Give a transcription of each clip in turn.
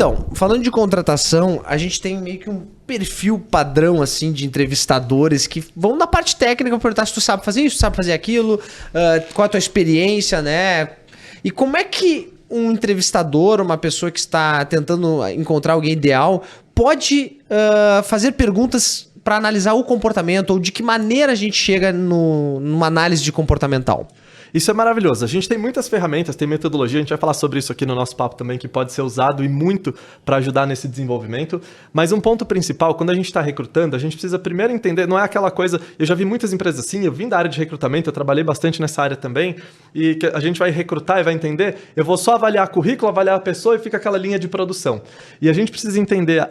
Então, falando de contratação, a gente tem meio que um perfil padrão, assim, de entrevistadores que vão na parte técnica perguntar se tu sabe fazer isso, sabe fazer aquilo, qual a tua experiência, né? E como é que um entrevistador, uma pessoa que está tentando encontrar alguém ideal, pode fazer perguntas para analisar o comportamento, ou de que maneira a gente chega numa análise de comportamental? Isso é maravilhoso. A gente tem muitas ferramentas, tem metodologia, a gente vai falar sobre isso aqui no nosso papo também, que pode ser usado e muito para ajudar nesse desenvolvimento. Mas um ponto principal, quando a gente está recrutando, a gente precisa primeiro entender, não é aquela coisa... Eu já vi muitas empresas assim, eu vim da área de recrutamento, eu trabalhei bastante nessa área também, e que a gente vai recrutar e vai entender, eu vou só avaliar currículo, avaliar a pessoa e fica aquela linha de produção. E a gente precisa entender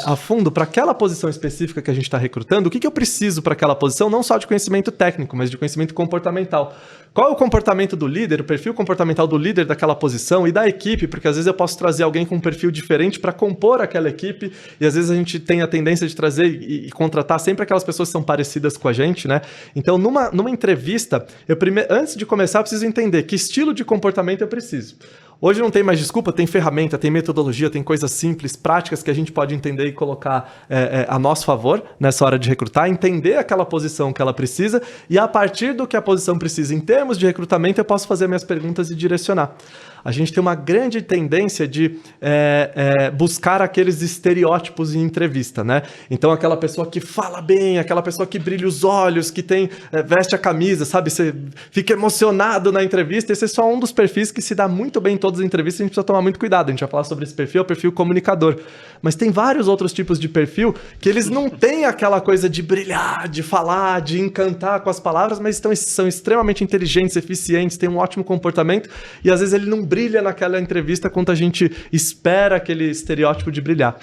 a fundo, para aquela posição específica que a gente está recrutando, o que eu preciso para aquela posição, não só de conhecimento técnico, mas de conhecimento comportamental. Qual é o comportamento do líder, o perfil comportamental do líder daquela posição e da equipe, porque às vezes eu posso trazer alguém com um perfil diferente para compor aquela equipe, e às vezes a gente tem a tendência de trazer e contratar sempre aquelas pessoas que são parecidas com a gente, né? Então, numa entrevista, antes de começar, eu preciso entender que estilo de comportamento eu preciso. Hoje não tem mais desculpa, tem ferramenta, tem metodologia, tem coisas simples, práticas que a gente pode entender e colocar a nosso favor nessa hora de recrutar, entender aquela posição que ela precisa e a partir do que a posição precisa em termos de recrutamento eu posso fazer minhas perguntas e direcionar. A gente tem uma grande tendência de buscar aqueles estereótipos em entrevista, né? Então, aquela pessoa que fala bem, aquela pessoa que brilha os olhos, que veste a camisa, sabe? Você fica emocionado na entrevista. Esse é só um dos perfis que se dá muito bem em todas as entrevistas. A gente precisa tomar muito cuidado. A gente vai falar sobre esse perfil, é o perfil comunicador. Mas tem vários outros tipos de perfil que eles não têm aquela coisa de brilhar, de falar, de encantar com as palavras, mas são extremamente inteligentes, eficientes, têm um ótimo comportamento e às vezes ele não brilha naquela entrevista quanto a gente espera aquele estereótipo de brilhar.